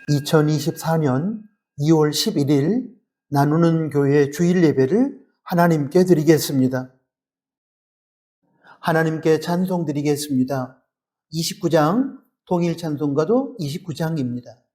2024년 2월 11일 나누는 교회 주일 예배를 하나님께 드리겠습니다. 하나님께 찬송 드리겠습니다. 29장, 통일 찬송가도 29장입니다.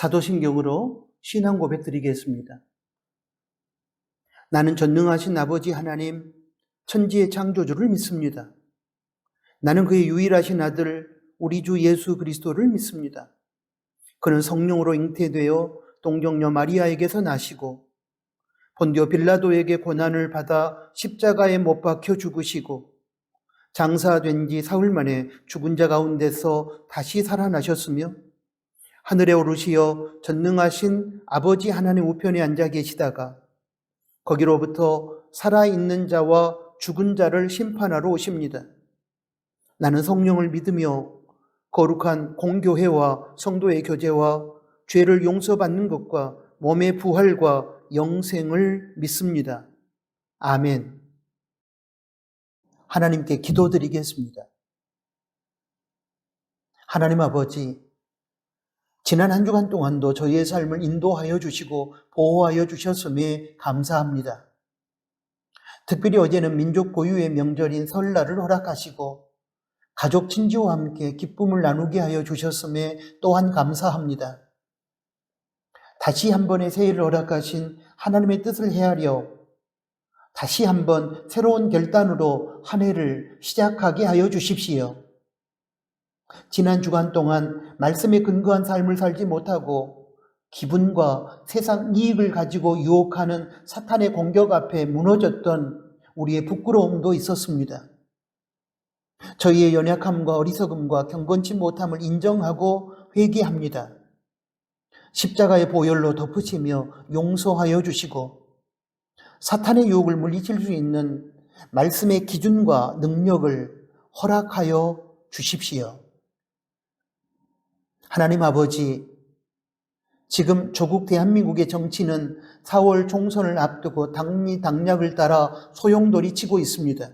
사도신경으로 신앙 고백 드리겠습니다. 나는 전능하신 아버지 하나님, 천지의 창조주를 믿습니다. 나는 그의 유일하신 아들, 우리 주 예수 그리스도를 믿습니다. 그는 성령으로 잉태되어 동정녀 마리아에게서 나시고 본디오 빌라도에게 고난을 받아 십자가에 못 박혀 죽으시고 장사된 지 사흘 만에 죽은 자 가운데서 다시 살아나셨으며 하늘에 오르시어 전능하신 아버지 하나님 우편에 앉아 계시다가 거기로부터 살아있는 자와 죽은 자를 심판하러 오십니다. 나는 성령을 믿으며 거룩한 공교회와 성도의 교제와 죄를 용서받는 것과 몸의 부활과 영생을 믿습니다. 아멘. 하나님께 기도드리겠습니다. 하나님 아버지, 지난 한 주간 동안도 저희의 삶을 인도하여 주시고 보호하여 주셨음에 감사합니다. 특별히 어제는 민족 고유의 명절인 설날을 허락하시고 가족 친지와 함께 기쁨을 나누게 하여 주셨음에 또한 감사합니다. 다시 한 번의 새해를 허락하신 하나님의 뜻을 헤아려 다시 한번 새로운 결단으로 한 해를 시작하게 하여 주십시오. 지난 주간 동안 말씀에 근거한 삶을 살지 못하고 기분과 세상 이익을 가지고 유혹하는 사탄의 공격 앞에 무너졌던 우리의 부끄러움도 있었습니다. 저희의 연약함과 어리석음과 경건치 못함을 인정하고 회개합니다. 십자가의 보혈로 덮으시며 용서하여 주시고 사탄의 유혹을 물리칠 수 있는 말씀의 기준과 능력을 허락하여 주십시오. 하나님 아버지, 지금 조국 대한민국의 정치는 4월 총선을 앞두고 당리당략을 따라 소용돌이 치고 있습니다.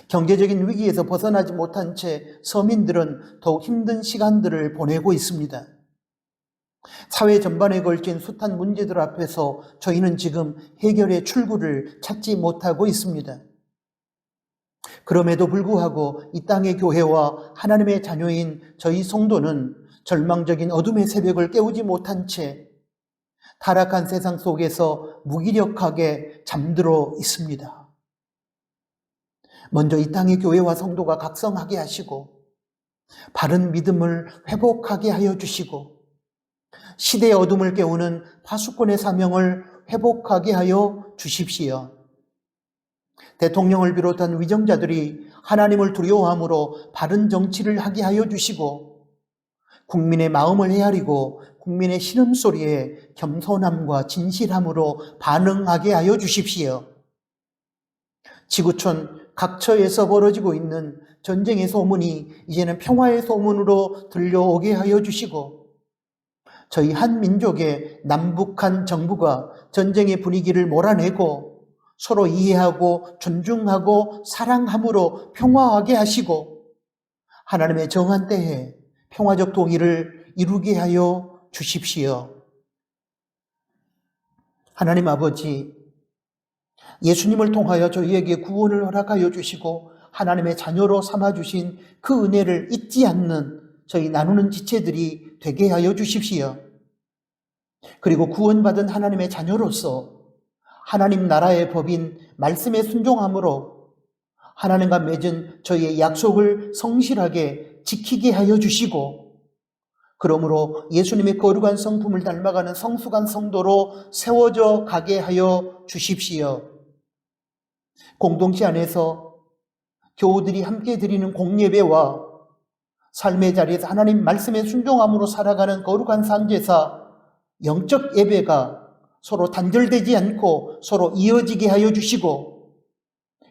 경제적인 위기에서 벗어나지 못한 채 서민들은 더욱 힘든 시간들을 보내고 있습니다. 사회 전반에 걸친 숱한 문제들 앞에서 저희는 지금 해결의 출구를 찾지 못하고 있습니다. 그럼에도 불구하고 이 땅의 교회와 하나님의 자녀인 저희 성도는 절망적인 어둠의 새벽을 깨우지 못한 채 타락한 세상 속에서 무기력하게 잠들어 있습니다. 먼저 이 땅의 교회와 성도가 각성하게 하시고 바른 믿음을 회복하게 하여 주시고 시대의 어둠을 깨우는 파수꾼의 사명을 회복하게 하여 주십시오. 대통령을 비롯한 위정자들이 하나님을 두려워함으로 바른 정치를 하게 하여 주시고 국민의 마음을 헤아리고 국민의 신음소리에 겸손함과 진실함으로 반응하게 하여 주십시오. 지구촌 각처에서 벌어지고 있는 전쟁의 소문이 이제는 평화의 소문으로 들려오게 하여 주시고 저희 한 민족의 남북한 정부가 전쟁의 분위기를 몰아내고 서로 이해하고 존중하고 사랑함으로 평화하게 하시고 하나님의 정한 때에 평화적 통일을 이루게 하여 주십시오. 하나님 아버지, 예수님을 통하여 저희에게 구원을 허락하여 주시고 하나님의 자녀로 삼아주신 그 은혜를 잊지 않는 저희 나누는 지체들이 되게 하여 주십시오. 그리고 구원받은 하나님의 자녀로서 하나님 나라의 법인 말씀에 순종함으로 하나님과 맺은 저희의 약속을 성실하게 지키게 하여 주시고 그러므로 예수님의 거룩한 성품을 닮아가는 성숙한 성도로 세워져 가게 하여 주십시오. 공동체 안에서 교우들이 함께 드리는 공예배와 삶의 자리에서 하나님 말씀에 순종함으로 살아가는 거룩한 산제사 영적 예배가 서로 단절되지 않고 서로 이어지게 하여 주시고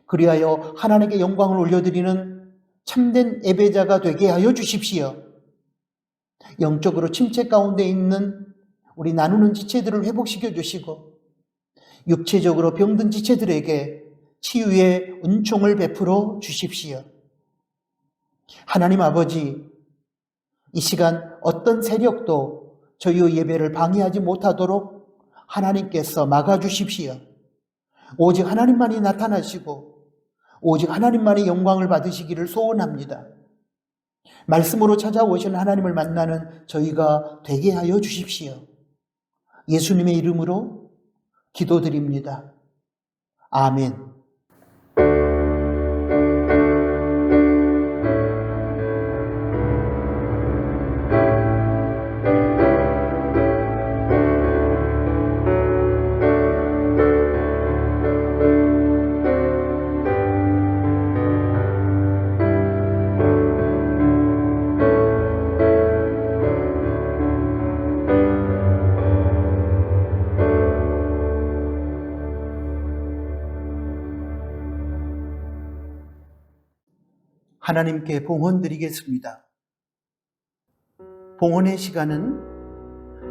그리하여 하나님께 영광을 올려드리는 참된 예배자가 되게 하여 주십시오. 영적으로 침체 가운데 있는 우리 나누는 지체들을 회복시켜 주시고 육체적으로 병든 지체들에게 치유의 은총을 베풀어 주십시오. 하나님 아버지, 이 시간 어떤 세력도 저희의 예배를 방해하지 못하도록 하나님께서 막아주십시오. 오직 하나님만이 나타나시고 오직 하나님만이 영광을 받으시기를 소원합니다. 말씀으로 찾아오신 하나님을 만나는 저희가 되게 하여 주십시오. 예수님의 이름으로 기도드립니다. 아멘. 하나님께 봉헌드리겠습니다. 봉헌의 시간은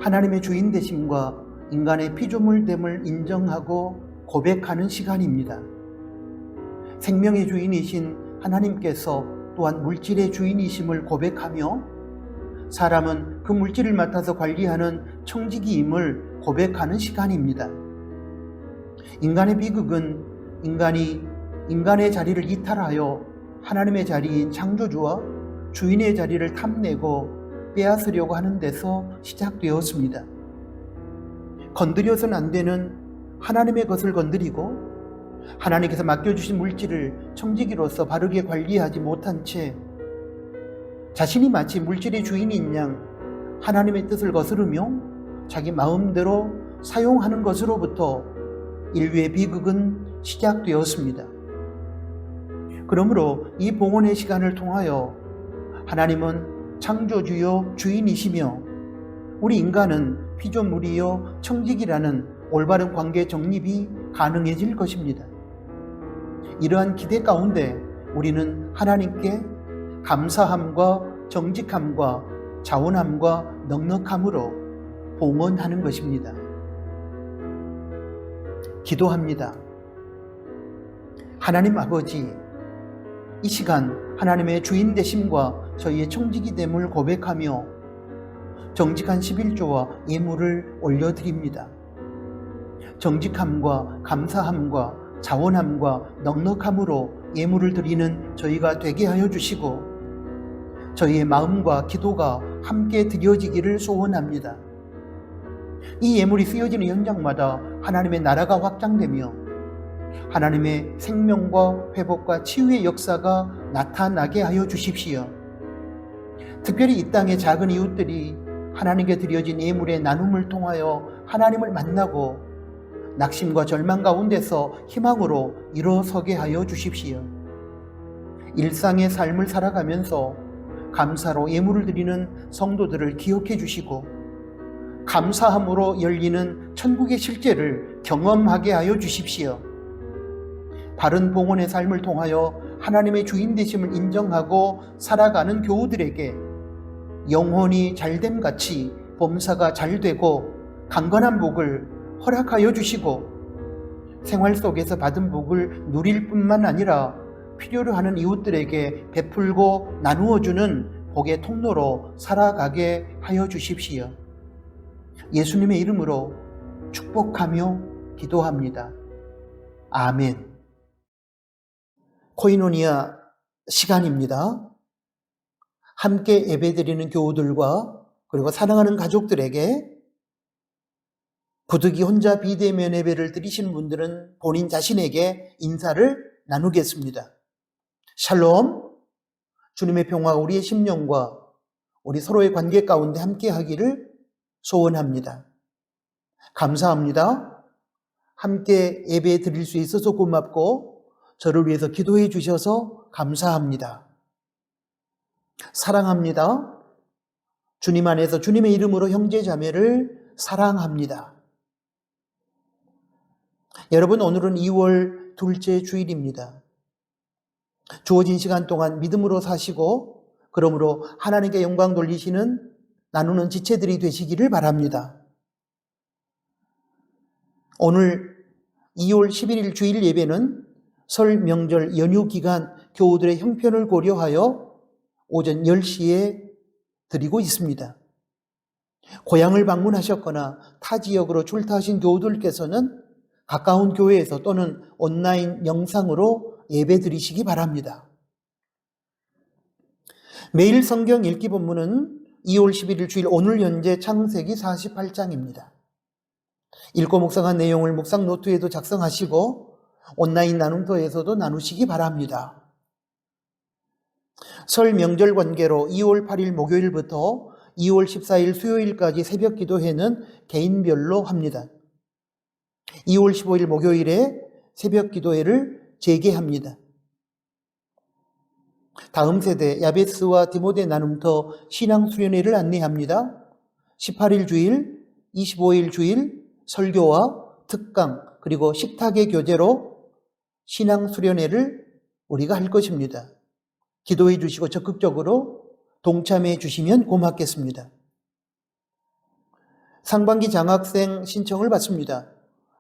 하나님의 주인 되심과 인간의 피조물됨을 인정하고 고백하는 시간입니다. 생명의 주인이신 하나님께서 또한 물질의 주인이심을 고백하며 사람은 그 물질을 맡아서 관리하는 청지기임을 고백하는 시간입니다. 인간의 비극은 인간이 인간의 자리를 이탈하여 하나님의 자리인 창조주와 주인의 자리를 탐내고 빼앗으려고 하는 데서 시작되었습니다. 건드려서는 안 되는 하나님의 것을 건드리고 하나님께서 맡겨주신 물질을 청지기로서 바르게 관리하지 못한 채 자신이 마치 물질의 주인인 양 하나님의 뜻을 거스르며 자기 마음대로 사용하는 것으로부터 인류의 비극은 시작되었습니다. 그러므로 이 봉헌의 시간을 통하여 하나님은 창조주요 주인이시며 우리 인간은 피조물이요 청지기라는 올바른 관계 정립이 가능해질 것입니다. 이러한 기대 가운데 우리는 하나님께 감사함과 정직함과 자원함과 넉넉함으로 봉헌하는 것입니다. 기도합니다. 하나님 아버지, 이 시간 하나님의 주인 되심과 저희의 청지기됨을 고백하며 정직한 11조와 예물을 올려드립니다. 정직함과 감사함과 자원함과 넉넉함으로 예물을 드리는 저희가 되게 하여 주시고 저희의 마음과 기도가 함께 드려지기를 소원합니다. 이 예물이 쓰여지는 현장마다 하나님의 나라가 확장되며 하나님의 생명과 회복과 치유의 역사가 나타나게 하여 주십시오. 특별히 이 땅의 작은 이웃들이 하나님께 드려진 예물의 나눔을 통하여 하나님을 만나고 낙심과 절망 가운데서 희망으로 일어서게 하여 주십시오. 일상의 삶을 살아가면서 감사로 예물을 드리는 성도들을 기억해 주시고 감사함으로 열리는 천국의 실제를 경험하게 하여 주십시오. 바른 봉헌의 삶을 통하여 하나님의 주인 되심을 인정하고 살아가는 교우들에게 영혼이 잘됨 같이 범사가 잘되고 강건한 복을 허락하여 주시고 생활 속에서 받은 복을 누릴 뿐만 아니라 필요로 하는 이웃들에게 베풀고 나누어주는 복의 통로로 살아가게 하여 주십시오. 예수님의 이름으로 축복하며 기도합니다. 아멘. 코이노니아 시간입니다. 함께 예배드리는 교우들과 그리고 사랑하는 가족들에게 부득이 혼자 비대면 예배를 드리시는 분들은 본인 자신에게 인사를 나누겠습니다. 샬롬, 주님의 평화가 우리의 심령과 우리 서로의 관계 가운데 함께 하기를 소원합니다. 감사합니다. 함께 예배 드릴 수 있어서 고맙고 저를 위해서 기도해 주셔서 감사합니다. 사랑합니다. 주님 안에서 주님의 이름으로 형제 자매를 사랑합니다. 여러분, 오늘은 2월 둘째 주일입니다. 주어진 시간 동안 믿음으로 사시고 그러므로 하나님께 영광 돌리시는 나누는 지체들이 되시기를 바랍니다. 오늘 2월 11일 주일 예배는 설 명절 연휴 기간 교우들의 형편을 고려하여 오전 10시에 드리고 있습니다. 고향을 방문하셨거나 타 지역으로 출타하신 교우들께서는 가까운 교회에서 또는 온라인 영상으로 예배 드리시기 바랍니다. 매일 성경 읽기 본문은 2월 11일 주일 오늘 현재 창세기 48장입니다. 읽고 묵상한 내용을 묵상 노트에도 작성하시고 온라인 나눔터에서도 나누시기 바랍니다. 설 명절 관계로 2월 8일 목요일부터 2월 14일 수요일까지 새벽 기도회는 개인별로 합니다. 2월 15일 목요일에 새벽 기도회를 재개합니다. 다음 세대 야베스와 디모데 나눔터 신앙수련회를 안내합니다. 18일 주일, 25일 주일 설교와 특강 그리고 식탁의 교재로 신앙수련회를 우리가 할 것입니다. 기도해 주시고 적극적으로 동참해 주시면 고맙겠습니다. 상반기 장학생 신청을 받습니다.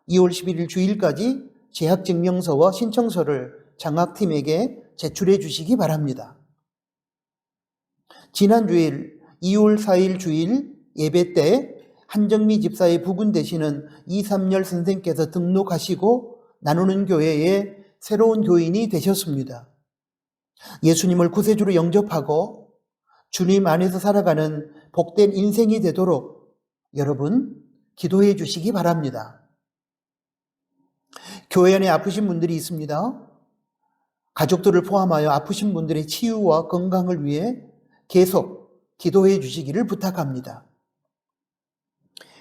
2월 11일 주일까지 재학증명서와 신청서를 장학팀에게 제출해 주시기 바랍니다. 지난 주일 2월 4일 주일 예배 때 한정미 집사의 부군 되시는 이삼열 선생께서 등록하시고 나누는 교회의 새로운 교인이 되셨습니다. 예수님을 구세주로 영접하고 주님 안에서 살아가는 복된 인생이 되도록 여러분 기도해 주시기 바랍니다. 교회 안에 아프신 분들이 있습니다. 가족들을 포함하여 아프신 분들의 치유와 건강을 위해 계속 기도해 주시기를 부탁합니다.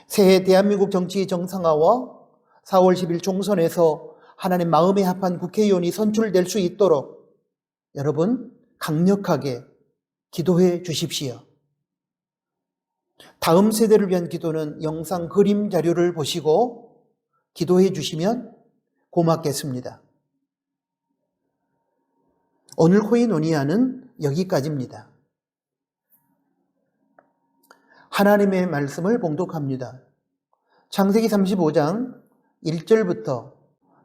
새해 대한민국 정치의 정상화와 4월 10일 총선에서 하나님 마음에 합한 국회의원이 선출될 수 있도록 여러분 강력하게 기도해 주십시오. 다음 세대를 위한 기도는 영상 그림 자료를 보시고 기도해 주시면 고맙겠습니다. 오늘 코이노니아는 여기까지입니다. 하나님의 말씀을 봉독합니다. 창세기 35장 1절부터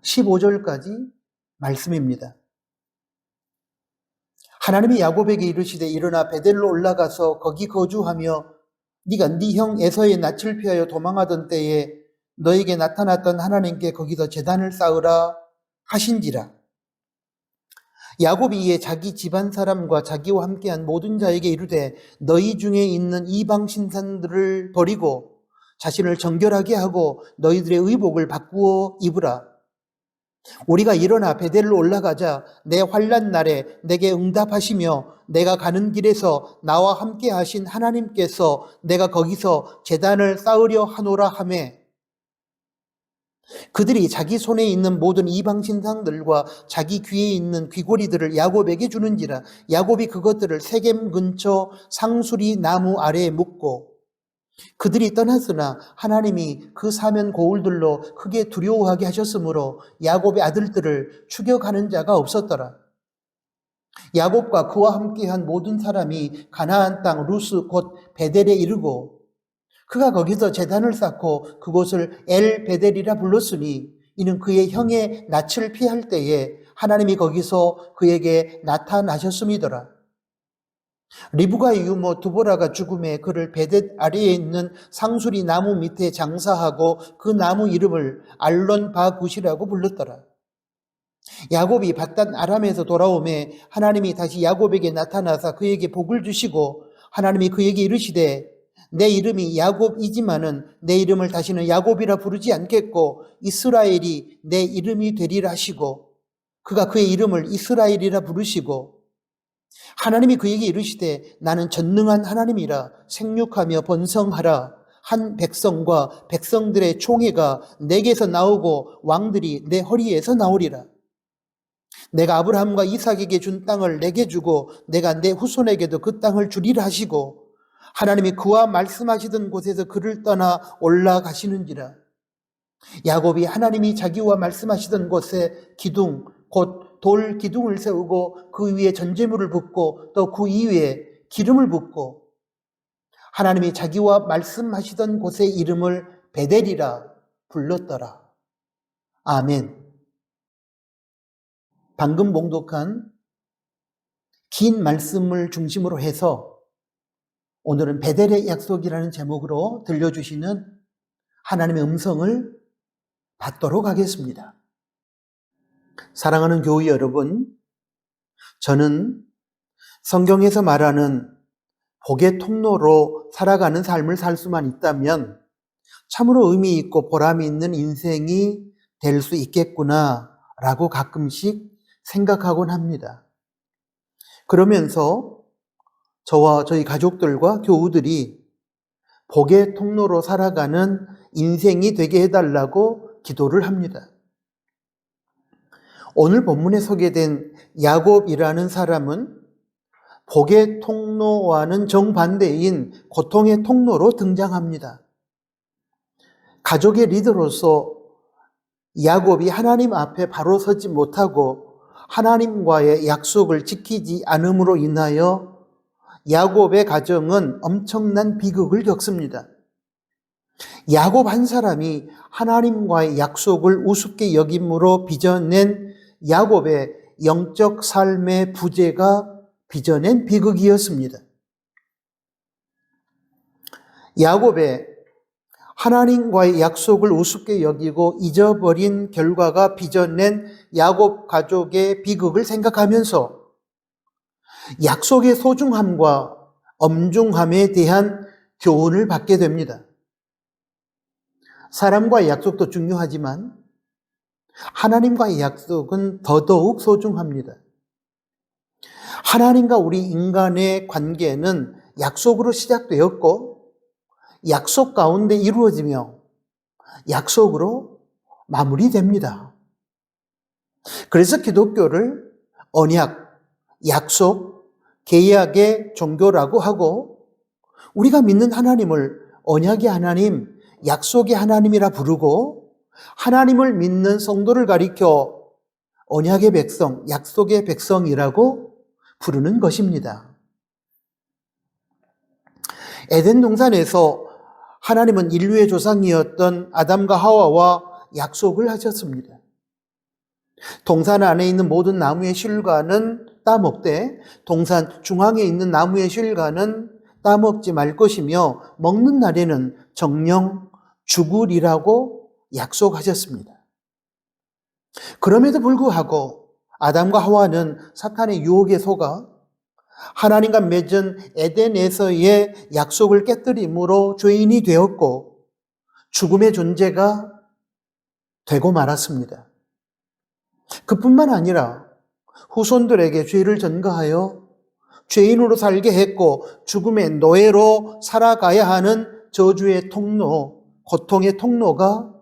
15절까지 말씀입니다. 하나님이 야곱에게 이르시되 일어나 베델로 올라가서 거기 거주하며 네가 네 형 에서의 낯을 피하여 도망하던 때에 너에게 나타났던 하나님께 거기서 제단을 쌓으라 하신지라. 야곱이 이에 자기 집안 사람과 자기와 함께한 모든 자에게 이르되 너희 중에 있는 이방 신상들을 버리고 자신을 정결하게 하고 너희들의 의복을 바꾸어 입으라. 우리가 일어나 베델로 올라가자 내 환난 날에 내게 응답하시며 내가 가는 길에서 나와 함께 하신 하나님께서 내가 거기서 제단을 쌓으려 하노라 하매, 그들이 자기 손에 있는 모든 이방 신상들과 자기 귀에 있는 귀고리들을 야곱에게 주는지라. 야곱이 그것들을 세겜 근처 상수리 나무 아래에 묻고, 그들이 떠났으나 하나님이 그 사면 고울들로 크게 두려워하게 하셨으므로 야곱의 아들들을 추격하는 자가 없었더라. 야곱과 그와 함께한 모든 사람이 가나안 땅 루스 곧 베델에 이르고, 그가 거기서 제단을 쌓고 그곳을 엘 베델이라 불렀으니 이는 그의 형의 낯을 피할 때에 하나님이 거기서 그에게 나타나셨음이더라. 리브가의 유모 두보라가 죽음에 그를 베델 아래에 있는 상수리 나무 밑에 장사하고 그 나무 이름을 알론 바굿이라고 불렀더라. 야곱이 밧단 아람에서 돌아오매 하나님이 다시 야곱에게 나타나사 그에게 복을 주시고, 하나님이 그에게 이르시되 내 이름이 야곱이지만은 내 이름을 다시는 야곱이라 부르지 않겠고 이스라엘이 내 이름이 되리라 하시고, 그가 그의 이름을 이스라엘이라 부르시고, 하나님이 그에게 이르시되 나는 전능한 하나님이라 생육하며 번성하라. 한 백성과 백성들의 총회가 내게서 나오고 왕들이 내 허리에서 나오리라. 내가 아브라함과 이삭에게 준 땅을 내게 주고 내가 내 후손에게도 그 땅을 주리라 하시고, 하나님이 그와 말씀하시던 곳에서 그를 떠나 올라가시는지라. 야곱이 하나님이 자기와 말씀하시던 곳에 기둥 곧 돌 기둥을 세우고 그 위에 전제물을 붓고 또 그 위에 기름을 붓고, 하나님이 자기와 말씀하시던 곳의 이름을 베델이라 불렀더라. 아멘. 방금 봉독한 긴 말씀을 중심으로 해서 오늘은 베델의 약속이라는 제목으로 들려주시는 하나님의 음성을 받도록 하겠습니다. 사랑하는 교회 여러분, 저는 성경에서 말하는 복의 통로로 살아가는 삶을 살 수만 있다면 참으로 의미 있고 보람이 있는 인생이 될 수 있겠구나라고 가끔씩 생각하곤 합니다. 그러면서 저와 저희 가족들과 교우들이 복의 통로로 살아가는 인생이 되게 해달라고 기도를 합니다. 오늘 본문에 소개된 야곱이라는 사람은 복의 통로와는 정반대인 고통의 통로로 등장합니다. 가족의 리더로서 야곱이 하나님 앞에 바로 서지 못하고 하나님과의 약속을 지키지 않음으로 인하여 야곱의 가정은 엄청난 비극을 겪습니다. 야곱 한 사람이 하나님과의 약속을 우습게 여김으로 빚어낸 야곱의 영적 삶의 부재가 빚어낸 비극이었습니다. 야곱의 하나님과의 약속을 우습게 여기고 잊어버린 결과가 빚어낸 야곱 가족의 비극을 생각하면서 약속의 소중함과 엄중함에 대한 교훈을 받게 됩니다. 사람과의 약속도 중요하지만 하나님과의 약속은 더더욱 소중합니다. 하나님과 우리 인간의 관계는 약속으로 시작되었고 약속 가운데 이루어지며 약속으로 마무리됩니다. 그래서 기독교를 언약, 약속, 계약의 종교라고 하고 우리가 믿는 하나님을 언약의 하나님, 약속의 하나님이라 부르고 하나님을 믿는 성도를 가리켜 언약의 백성, 약속의 백성이라고 부르는 것입니다. 에덴 동산에서 하나님은 인류의 조상이었던 아담과 하와와 약속을 하셨습니다. 동산 안에 있는 모든 나무의 실과는 따먹되 동산 중앙에 있는 나무의 실과는 따먹지 말 것이며 먹는 날에는 정령 죽으리라고 약속하셨습니다. 그럼에도 불구하고 아담과 하와는 사탄의 유혹에 속아 하나님과 맺은 에덴에서의 약속을 깨뜨림으로 죄인이 되었고 죽음의 존재가 되고 말았습니다. 그뿐만 아니라 후손들에게 죄를 전가하여 죄인으로 살게 했고 죽음의 노예로 살아가야 하는 저주의 통로, 고통의 통로가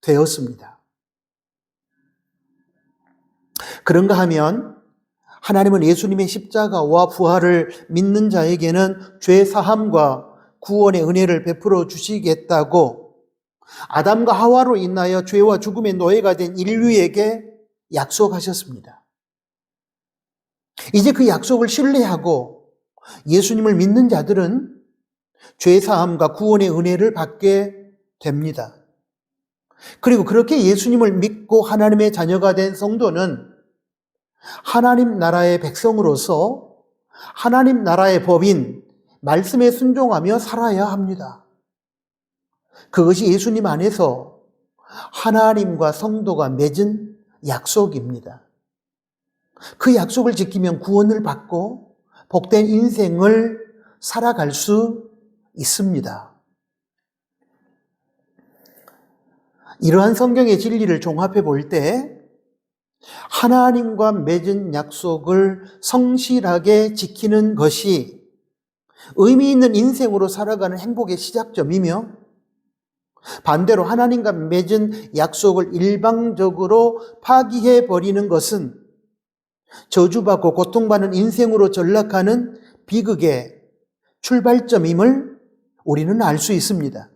되었습니다. 그런가 하면 하나님은 예수님의 십자가와 부활을 믿는 자에게는 죄 사함과 구원의 은혜를 베풀어 주시겠다고 아담과 하와로 인하여 죄와 죽음의 노예가 된 인류에게 약속하셨습니다. 이제 그 약속을 신뢰하고 예수님을 믿는 자들은 죄 사함과 구원의 은혜를 받게 됩니다. 그리고 그렇게 예수님을 믿고 하나님의 자녀가 된 성도는 하나님 나라의 백성으로서 하나님 나라의 법인 말씀에 순종하며 살아야 합니다. 그것이 예수님 안에서 하나님과 성도가 맺은 약속입니다. 그 약속을 지키면 구원을 받고 복된 인생을 살아갈 수 있습니다. 이러한 성경의 진리를 종합해 볼 때 하나님과 맺은 약속을 성실하게 지키는 것이 의미 있는 인생으로 살아가는 행복의 시작점이며 반대로 하나님과 맺은 약속을 일방적으로 파기해 버리는 것은 저주받고 고통받는 인생으로 전락하는 비극의 출발점임을 우리는 알 수 있습니다.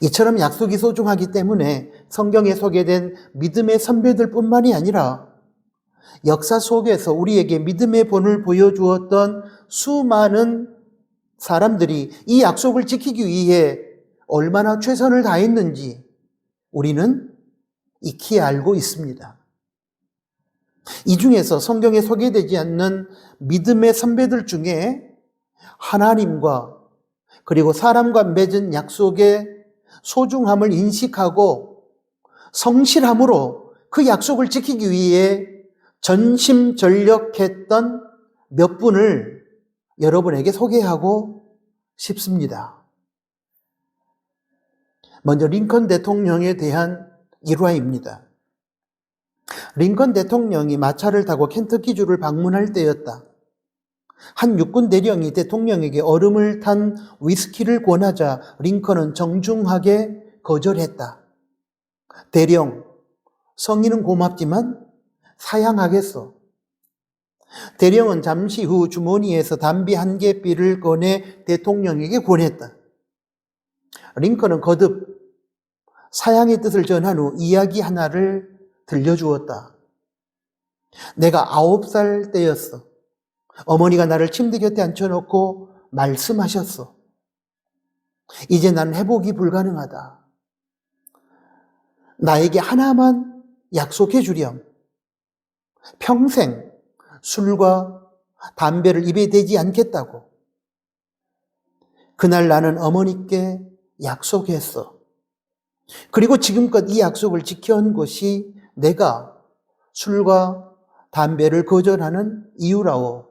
이처럼 약속이 소중하기 때문에 성경에 소개된 믿음의 선배들 뿐만이 아니라 역사 속에서 우리에게 믿음의 본을 보여주었던 수많은 사람들이 이 약속을 지키기 위해 얼마나 최선을 다했는지 우리는 익히 알고 있습니다. 이 중에서 성경에 소개되지 않는 믿음의 선배들 중에 하나님과 그리고 사람과 맺은 약속의 소중함을 인식하고 성실함으로 그 약속을 지키기 위해 전심전력했던 몇 분을 여러분에게 소개하고 싶습니다. 먼저 링컨 대통령에 대한 일화입니다. 링컨 대통령이 마차를 타고 켄터키주를 방문할 때였다. 한 육군 대령이 대통령에게 얼음을 탄 위스키를 권하자 링컨은 정중하게 거절했다. 대령, 성의는 고맙지만 사양하겠소. 대령은 잠시 후 주머니에서 담배 한 개비를 꺼내 대통령에게 권했다. 링컨은 거듭 사양의 뜻을 전한 후 이야기 하나를 들려주었다. 내가 9살 때였어. 어머니가 나를 침대 곁에 앉혀놓고 말씀하셨어. 이제 난 회복이 불가능하다. 나에게 하나만 약속해 주렴. 평생 술과 담배를 입에 대지 않겠다고. 그날 나는 어머니께 약속했어. 그리고 지금껏 이 약속을 지켜온 것이 내가 술과 담배를 거절하는 이유라오.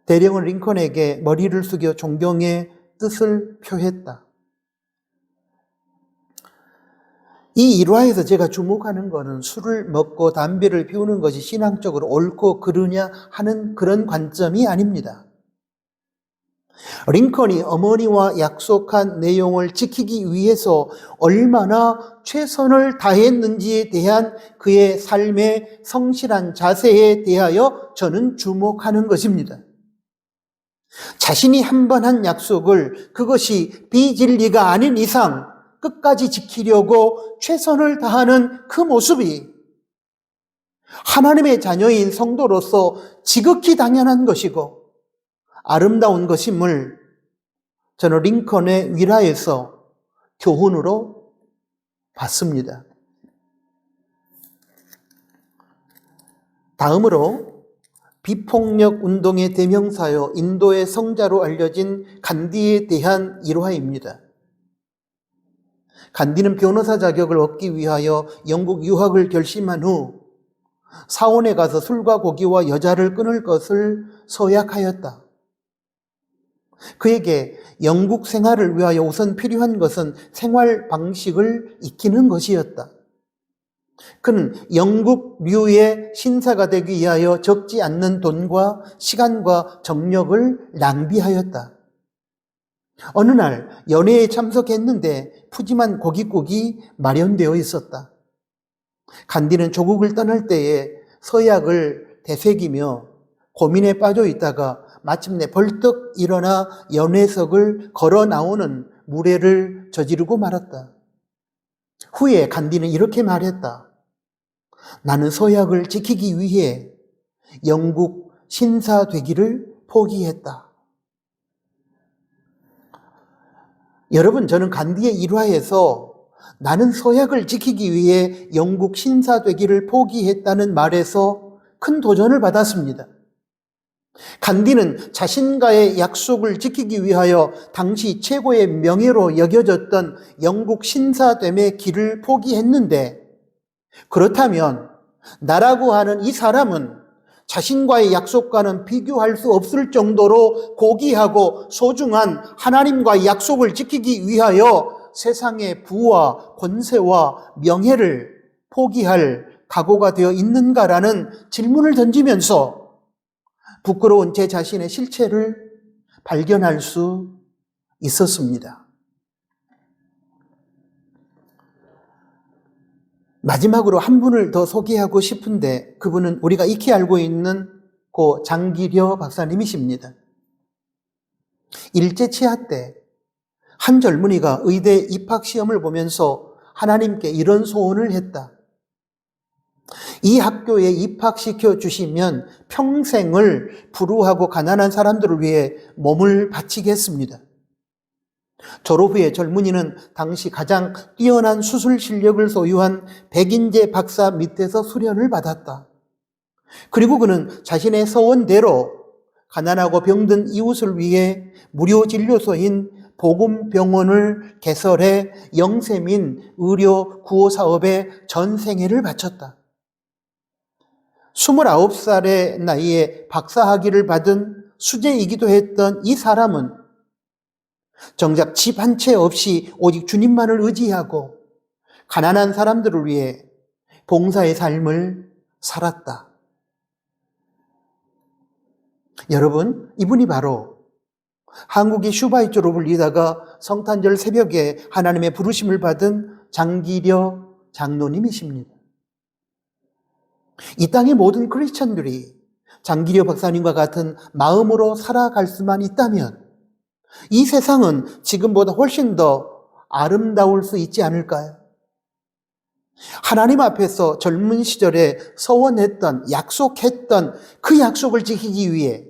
대령은 링컨에게 머리를 숙여 존경의 뜻을 표했다. 이 일화에서 제가 주목하는 것은 술을 먹고 담배를 피우는 것이 신앙적으로 옳고 그르냐 하는 그런 관점이 아닙니다. 링컨이 어머니와 약속한 내용을 지키기 위해서 얼마나 최선을 다했는지에 대한 그의 삶의 성실한 자세에 대하여 저는 주목하는 것입니다. 자신이 한 번 한 약속을 그것이 비진리가 아닌 이상 끝까지 지키려고 최선을 다하는 그 모습이 하나님의 자녀인 성도로서 지극히 당연한 것이고 아름다운 것임을 저는 링컨의 일화에서 교훈으로 봤습니다. 다음으로 비폭력 운동의 대명사요 인도의 성자로 알려진 간디에 대한 일화입니다. 간디는 변호사 자격을 얻기 위하여 영국 유학을 결심한 후 사원에 가서 술과 고기와 여자를 끊을 것을 서약하였다. 그에게 영국 생활을 위하여 우선 필요한 것은 생활 방식을 익히는 것이었다. 그는 영국류의 신사가 되기 위하여 적지 않는 돈과 시간과 정력을 낭비하였다. 어느 날 연회에 참석했는데 푸짐한 고깃국이 마련되어 있었다. 간디는 조국을 떠날 때에 서약을 되새기며 고민에 빠져 있다가 마침내 벌떡 일어나 연회석을 걸어 나오는 무례를 저지르고 말았다. 후에 간디는 이렇게 말했다. 나는 서약을 지키기 위해 영국 신사 되기를 포기했다. 여러분, 저는 간디의 일화에서 나는 서약을 지키기 위해 영국 신사 되기를 포기했다는 말에서 큰 도전을 받았습니다. 간디는 자신과의 약속을 지키기 위하여 당시 최고의 명예로 여겨졌던 영국 신사됨의 길을 포기했는데, 그렇다면 나라고 하는 이 사람은 자신과의 약속과는 비교할 수 없을 정도로 고귀하고 소중한 하나님과의 약속을 지키기 위하여 세상의 부와 권세와 명예를 포기할 각오가 되어 있는가라는 질문을 던지면서 부끄러운 제 자신의 실체를 발견할 수 있었습니다. 마지막으로 한 분을 더 소개하고 싶은데 그분은 우리가 익히 알고 있는 고 장기려 박사님이십니다. 일제 치하 때 한 젊은이가 의대 입학시험을 보면서 하나님께 이런 소원을 했다. 이 학교에 입학시켜 주시면 평생을 불우하고 가난한 사람들을 위해 몸을 바치겠습니다. 졸업 후에 젊은이는 당시 가장 뛰어난 수술 실력을 소유한 백인재 박사 밑에서 수련을 받았다. 그리고 그는 자신의 서원대로 가난하고 병든 이웃을 위해 무료 진료소인 복음병원을 개설해 영세민 의료 구호 사업에 전 생애를 바쳤다. 29살의 나이에 박사학위를 받은 수재이기도 했던 이 사람은 정작 집 한 채 없이 오직 주님만을 의지하고 가난한 사람들을 위해 봉사의 삶을 살았다. 여러분, 이분이 바로 한국의 슈바이처로 불리다가 성탄절 새벽에 하나님의 부르심을 받은 장기려 장로님이십니다. 이 땅의 모든 크리스천들이 장기려 박사님과 같은 마음으로 살아갈 수만 있다면 이 세상은 지금보다 훨씬 더 아름다울 수 있지 않을까요? 하나님 앞에서 젊은 시절에 서원했던, 약속했던 그 약속을 지키기 위해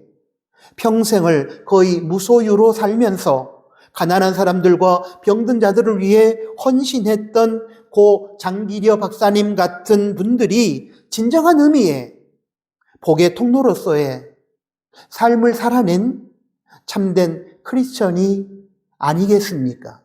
평생을 거의 무소유로 살면서 가난한 사람들과 병든 자들을 위해 헌신했던 고 장기려 박사님 같은 분들이 진정한 의미의 복의 통로로서의 삶을 살아낸 참된 크리스천이 아니겠습니까?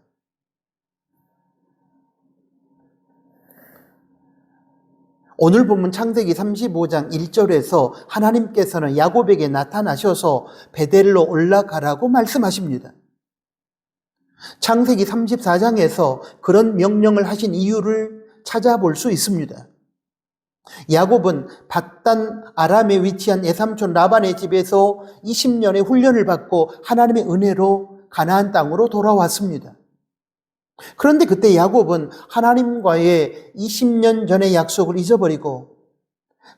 오늘 본문 창세기 35장 1절에서 하나님께서는 야곱에게 나타나셔서 베델로 올라가라고 말씀하십니다. 창세기 34장에서 그런 명령을 하신 이유를 찾아볼 수 있습니다. 야곱은 밧단 아람에 위치한 외삼촌 라반의 집에서 20년의 훈련을 받고 하나님의 은혜로 가나안 땅으로 돌아왔습니다. 그런데 그때 야곱은 하나님과의 20년 전의 약속을 잊어버리고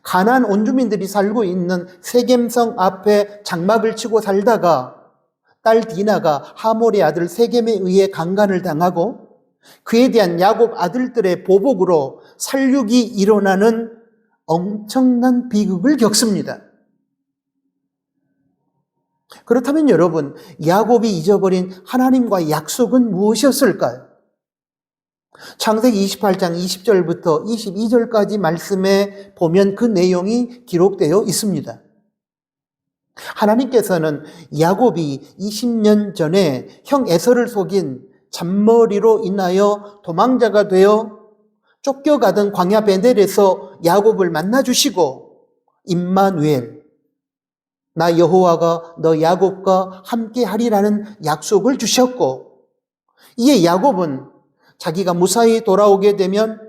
가나안 온주민들이 살고 있는 세겜성 앞에 장막을 치고 살다가 딸 디나가 하몰의 아들 세겜에 의해 강간을 당하고 그에 대한 야곱 아들들의 보복으로 살육이 일어나는 엄청난 비극을 겪습니다. 그렇다면 여러분, 야곱이 잊어버린 하나님과의 약속은 무엇이었을까요? 창세기 28장 20절부터 22절까지 말씀에 보면 그 내용이 기록되어 있습니다. 하나님께서는 야곱이 20년 전에 형 에서를 속인 잔머리로 인하여 도망자가 되어 쫓겨가던 광야 베델에서 야곱을 만나주시고 임마누엘, 나 여호와가 너 야곱과 함께 하리라는 약속을 주셨고, 이에 야곱은 자기가 무사히 돌아오게 되면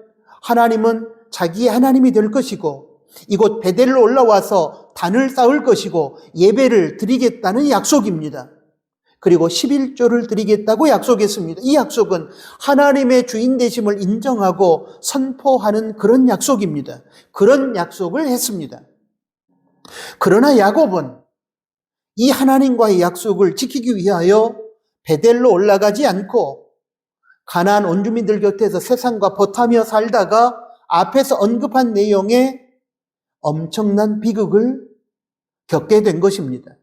하나님은 자기의 하나님이 될 것이고 이곳 베델로 올라와서 단을 쌓을 것이고 예배를 드리겠다는 약속입니다. 그리고 11조를 드리겠다고 약속했습니다. 이 약속은 하나님의 주인 되심을 인정하고 선포하는 그런 약속입니다. 그런 약속을 했습니다. 그러나 야곱은 이 하나님과의 약속을 지키기 위하여 베델로 올라가지 않고 가나안 원주민들 곁에서 세상과 버타며 살다가 앞에서 언급한 내용의 엄청난 비극을 겪게 된 것입니다.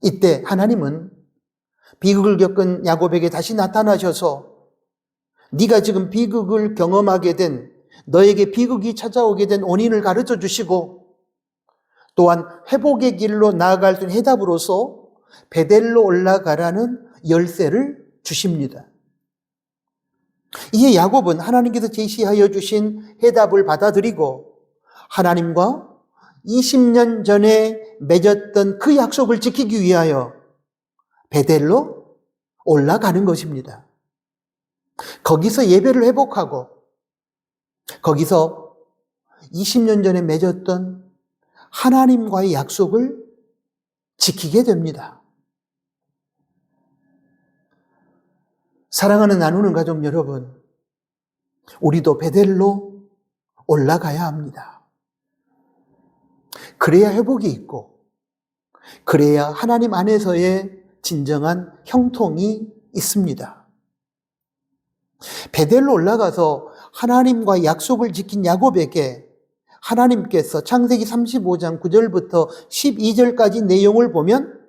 이때 하나님은 비극을 겪은 야곱에게 다시 나타나셔서 네가 지금 비극을 경험하게 된, 너에게 비극이 찾아오게 된 원인을 가르쳐 주시고 또한 회복의 길로 나아갈 수 있는 해답으로서 베델로 올라가라는 열쇠를 주십니다. 이에 야곱은 하나님께서 제시하여 주신 해답을 받아들이고 하나님과 20년 전에 맺었던 그 약속을 지키기 위하여 베델로 올라가는 것입니다. 거기서 예배를 회복하고 거기서 20년 전에 맺었던 하나님과의 약속을 지키게 됩니다. 사랑하는 나누는 가족 여러분, 우리도 베델로 올라가야 합니다. 그래야 회복이 있고 그래야 하나님 안에서의 진정한 형통이 있습니다. 베델로 올라가서 하나님과 약속을 지킨 야곱에게 하나님께서 창세기 35장 9절부터 12절까지 내용을 보면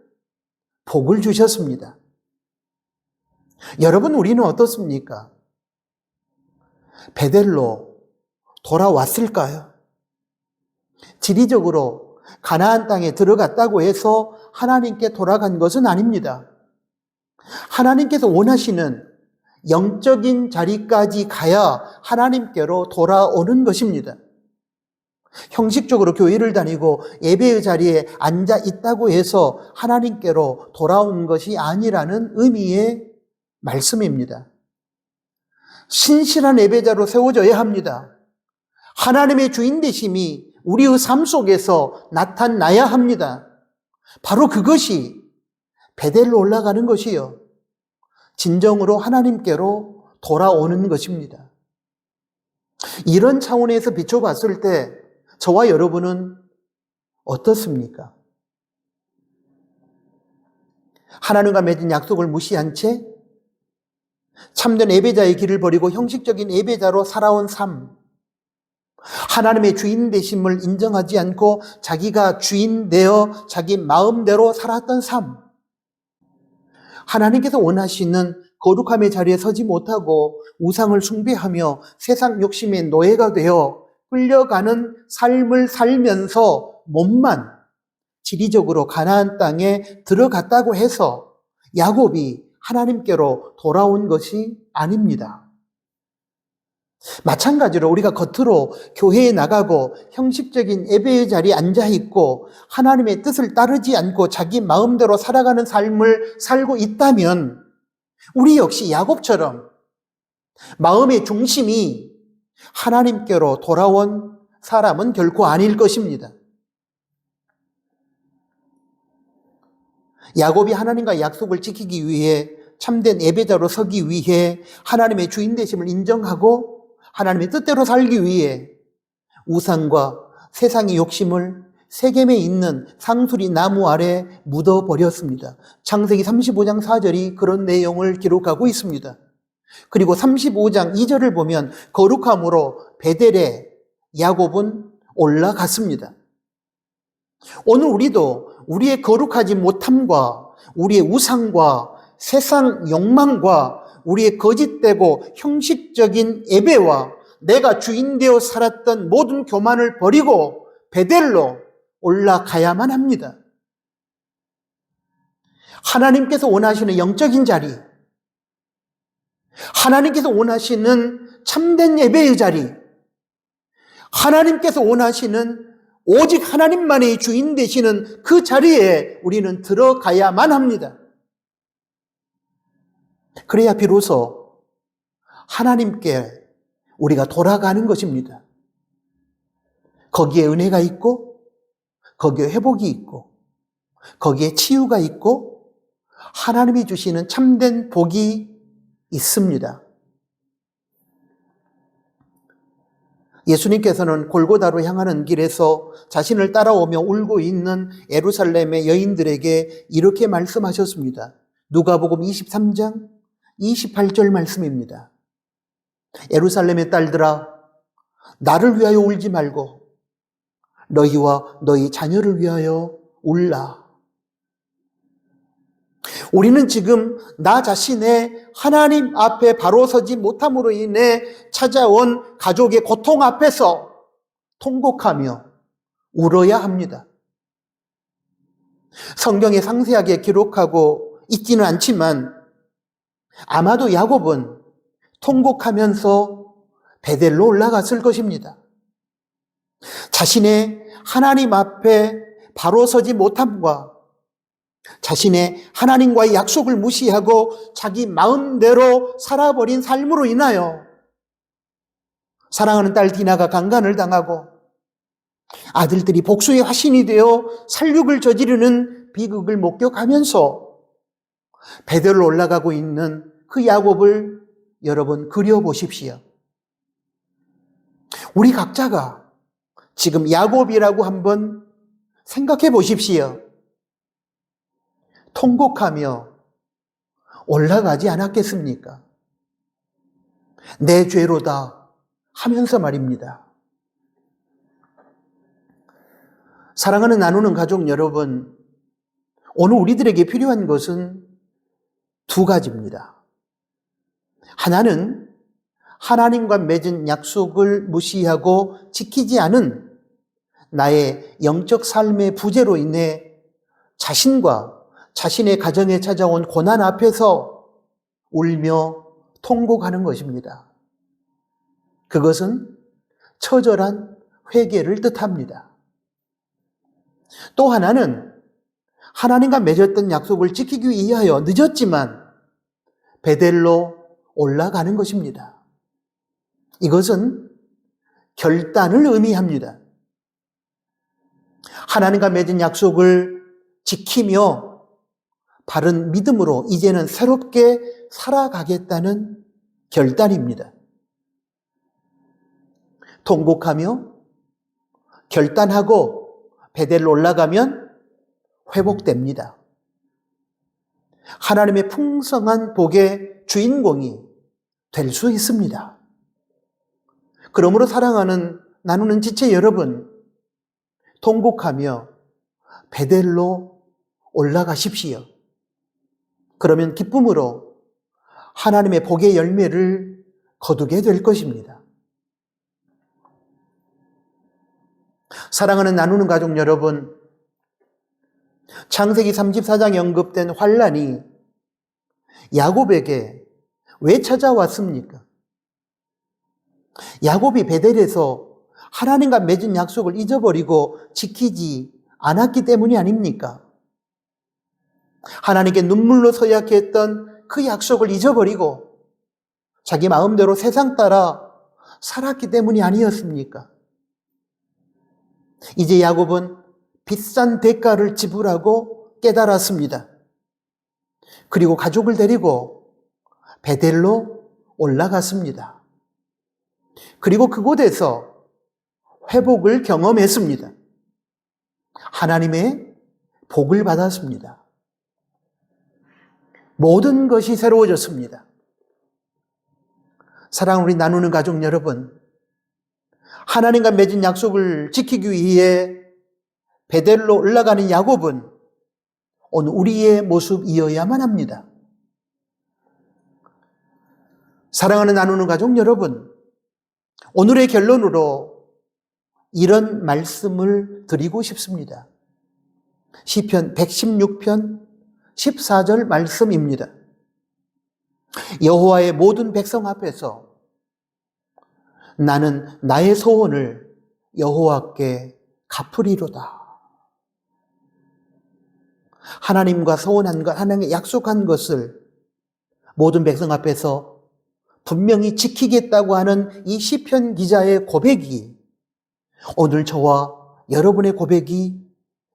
복을 주셨습니다. 여러분, 우리는 어떻습니까? 베델로 돌아왔을까요? 지리적으로 가나안 땅에 들어갔다고 해서 하나님께 돌아간 것은 아닙니다. 하나님께서 원하시는 영적인 자리까지 가야 하나님께로 돌아오는 것입니다. 형식적으로 교회를 다니고 예배의 자리에 앉아 있다고 해서 하나님께로 돌아온 것이 아니라는 의미의 말씀입니다. 신실한 예배자로 세워져야 합니다. 하나님의 주인 되심이 우리의 삶 속에서 나타나야 합니다. 바로 그것이 베델로 올라가는 것이요, 진정으로 하나님께로 돌아오는 것입니다. 이런 차원에서 비춰봤을 때 저와 여러분은 어떻습니까? 하나님과 맺은 약속을 무시한 채 참된 예배자의 길을 버리고 형식적인 예배자로 살아온 삶, 하나님의 주인 되심을 인정하지 않고 자기가 주인 되어 자기 마음대로 살았던 삶, 하나님께서 원하시는 거룩함의 자리에 서지 못하고 우상을 숭배하며 세상 욕심의 노예가 되어 끌려가는 삶을 살면서 몸만 지리적으로 가나안 땅에 들어갔다고 해서 야곱이 하나님께로 돌아온 것이 아닙니다. 마찬가지로 우리가 겉으로 교회에 나가고 형식적인 예배의 자리에 앉아있고 하나님의 뜻을 따르지 않고 자기 마음대로 살아가는 삶을 살고 있다면 우리 역시 야곱처럼 마음의 중심이 하나님께로 돌아온 사람은 결코 아닐 것입니다. 야곱이 하나님과 약속을 지키기 위해 참된 예배자로 서기 위해 하나님의 주인 되심을 인정하고 하나님의 뜻대로 살기 위해 우상과 세상의 욕심을 세겜에 있는 상수리 나무 아래 묻어버렸습니다. 창세기 35장 4절이 그런 내용을 기록하고 있습니다. 그리고 35장 2절을 보면 거룩함으로 베델에 야곱은 올라갔습니다. 오늘 우리도 우리의 거룩하지 못함과 우리의 우상과 세상 욕망과 우리의 거짓되고 형식적인 예배와 내가 주인 되어 살았던 모든 교만을 버리고 베델로 올라가야만 합니다. 하나님께서 원하시는 영적인 자리, 하나님께서 원하시는 참된 예배의 자리, 하나님께서 원하시는 오직 하나님만이 주인 되시는 그 자리에 우리는 들어가야만 합니다. 그래야 비로소 하나님께 우리가 돌아가는 것입니다. 거기에 은혜가 있고, 거기에 회복이 있고, 거기에 치유가 있고, 하나님이 주시는 참된 복이 있습니다. 예수님께서는 골고다로 향하는 길에서 자신을 따라오며 울고 있는 예루살렘의 여인들에게 이렇게 말씀하셨습니다. 누가복음 23장 28절 말씀입니다. 예루살렘의 딸들아, 나를 위하여 울지 말고 너희와 너희 자녀를 위하여 울라. 우리는 지금 나 자신의 하나님 앞에 바로 서지 못함으로 인해 찾아온 가족의 고통 앞에서 통곡하며 울어야 합니다. 성경에 상세하게 기록하고 있지는 않지만 아마도 야곱은 통곡하면서 베델로 올라갔을 것입니다. 자신의 하나님 앞에 바로 서지 못함과 자신의 하나님과의 약속을 무시하고 자기 마음대로 살아버린 삶으로 인하여 사랑하는 딸 디나가 강간을 당하고 아들들이 복수의 화신이 되어 살육을 저지르는 비극을 목격하면서 베델로 올라가고 있는 그 야곱을 여러분 그려보십시오. 우리 각자가 지금 야곱이라고 한번 생각해 보십시오. 통곡하며 올라가지 않았겠습니까? 내 죄로다 하면서 말입니다. 사랑하는 나누는 가족 여러분, 오늘 우리들에게 필요한 것은 두 가지입니다. 하나는 하나님과 맺은 약속을 무시하고 지키지 않은 나의 영적 삶의 부재로 인해 자신과 자신의 가정에 찾아온 고난 앞에서 울며 통곡하는 것입니다. 그것은 처절한 회개를 뜻합니다. 또 하나는 하나님과 맺었던 약속을 지키기 위하여 늦었지만 베델로 올라가는 것입니다. 이것은 결단을 의미합니다. 하나님과 맺은 약속을 지키며 바른 믿음으로 이제는 새롭게 살아가겠다는 결단입니다. 통곡하며 결단하고 베델로 올라가면 회복됩니다. 하나님의 풍성한 복의 주인공이 될 수 있습니다. 그러므로 사랑하는 나누는 지체 여러분, 통곡하며 베델로 올라가십시오. 그러면 기쁨으로 하나님의 복의 열매를 거두게 될 것입니다. 사랑하는 나누는 가족 여러분, 창세기 34장에 언급된 환란이 야곱에게 왜 찾아왔습니까? 야곱이 베델에서 하나님과 맺은 약속을 잊어버리고 지키지 않았기 때문이 아닙니까? 하나님께 눈물로 서약했던 그 약속을 잊어버리고 자기 마음대로 세상 따라 살았기 때문이 아니었습니까? 이제 야곱은 비싼 대가를 지불하고 깨달았습니다. 그리고 가족을 데리고 베델로 올라갔습니다. 그리고 그곳에서 회복을 경험했습니다. 하나님의 복을 받았습니다. 모든 것이 새로워졌습니다. 사랑을 우리 나누는 가족 여러분, 하나님과 맺은 약속을 지키기 위해 베델로 올라가는 야곱은 오늘 우리의 모습이어야만 합니다. 사랑하는 나누는 가족 여러분, 오늘의 결론으로 이런 말씀을 드리고 싶습니다. 시편 116편 14절 말씀입니다. 여호와의 모든 백성 앞에서 나는 나의 소원을 여호와께 갚으리로다. 하나님과 서원한 것, 하나님께 약속한 것을 모든 백성 앞에서 분명히 지키겠다고 하는 이 시편 기자의 고백이 오늘 저와 여러분의 고백이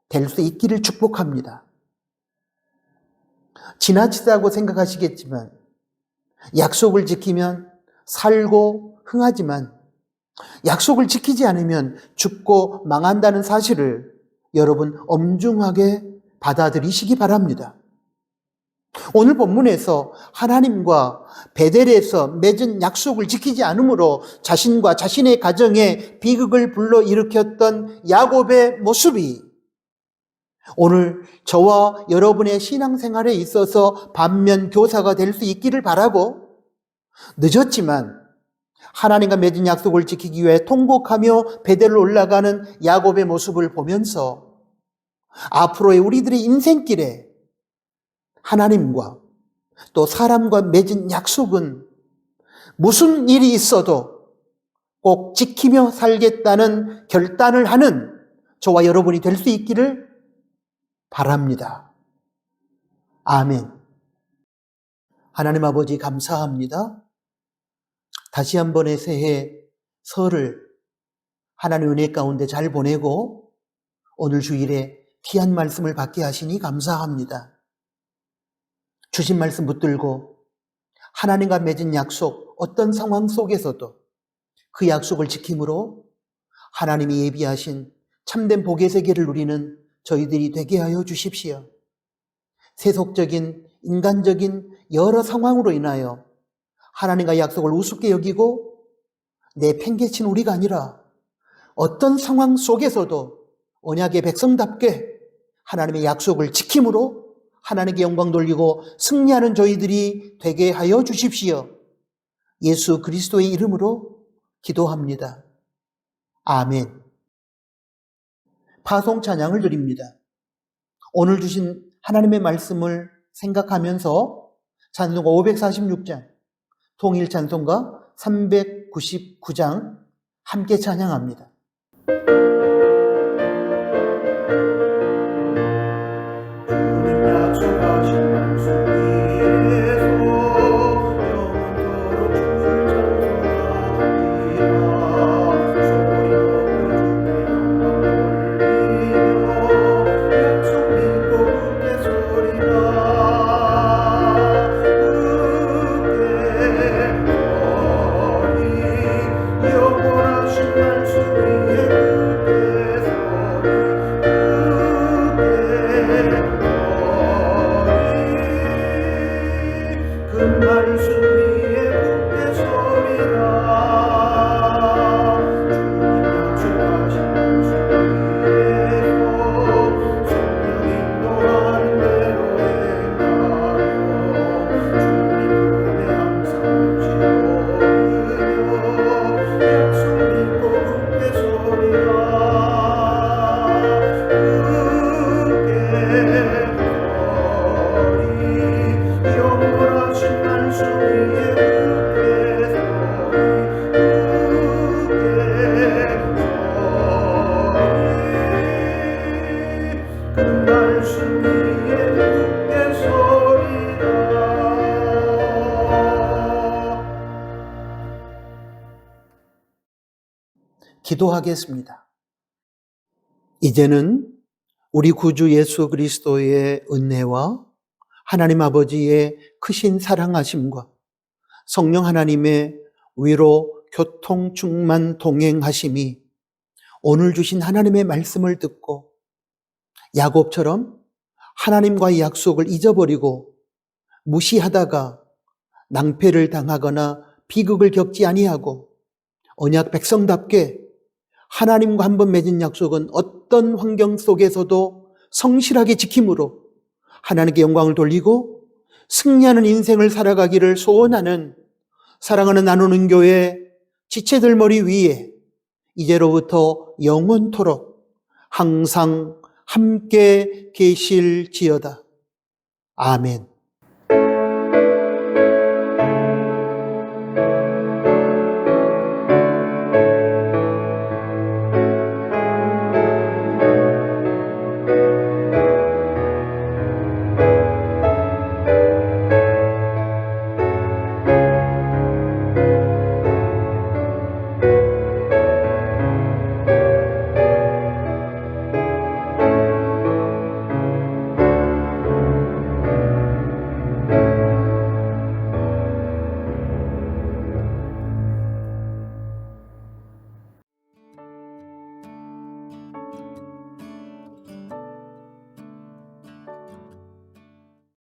될 수 있기를 축복합니다. 지나치다고 생각하시겠지만 약속을 지키면 살고 흥하지만 약속을 지키지 않으면 죽고 망한다는 사실을 여러분 엄중하게 받아들이시기 바랍니다. 오늘 본문에서 하나님과 베델에서 맺은 약속을 지키지 않으므로 자신과 자신의 가정에 비극을 불러일으켰던 야곱의 모습이 오늘 저와 여러분의 신앙생활에 있어서 반면 교사가 될 수 있기를 바라고, 늦었지만 하나님과 맺은 약속을 지키기 위해 통곡하며 베델로 올라가는 야곱의 모습을 보면서 앞으로의 우리들의 인생길에 하나님과 또 사람과 맺은 약속은 무슨 일이 있어도 꼭 지키며 살겠다는 결단을 하는 저와 여러분이 될 수 있기를 바랍니다. 아멘. 하나님 아버지 감사합니다. 다시 한 번의 새해 설을 하나님의 은혜 가운데 잘 보내고 오늘 주일에 귀한 말씀을 받게 하시니 감사합니다. 주신 말씀 붙들고 하나님과 맺은 약속, 어떤 상황 속에서도 그 약속을 지킴으로 하나님이 예비하신 참된 복의 세계를 누리는 저희들이 되게 하여 주십시오. 세속적인, 인간적인 여러 상황으로 인하여 하나님과 약속을 우습게 여기고 내팽개친 우리가 아니라 어떤 상황 속에서도 언약의 백성답게 하나님의 약속을 지킴으로 하나님께 영광 돌리고 승리하는 저희들이 되게 하여 주십시오. 예수 그리스도의 이름으로 기도합니다. 아멘. 파송 찬양을 드립니다. 오늘 주신 하나님의 말씀을 생각하면서 찬송가 546장, 통일 찬송가 399장 함께 찬양합니다. 기도하겠습니다. 이제는 우리 구주 예수 그리스도의 은혜와 하나님 아버지의 크신 사랑하심과 성령 하나님의 위로 교통 충만 동행하심이 오늘 주신 하나님의 말씀을 듣고 야곱처럼 하나님과의 약속을 잊어버리고 무시하다가 낭패를 당하거나 비극을 겪지 아니하고 언약 백성답게 하나님과 한번 맺은 약속은 어떤 환경 속에서도 성실하게 지킴으로 하나님께 영광을 돌리고 승리하는 인생을 살아가기를 소원하는 사랑하는 나누는 교회 지체들 머리 위에 이제로부터 영원토록 항상 함께 계실지어다. 아멘.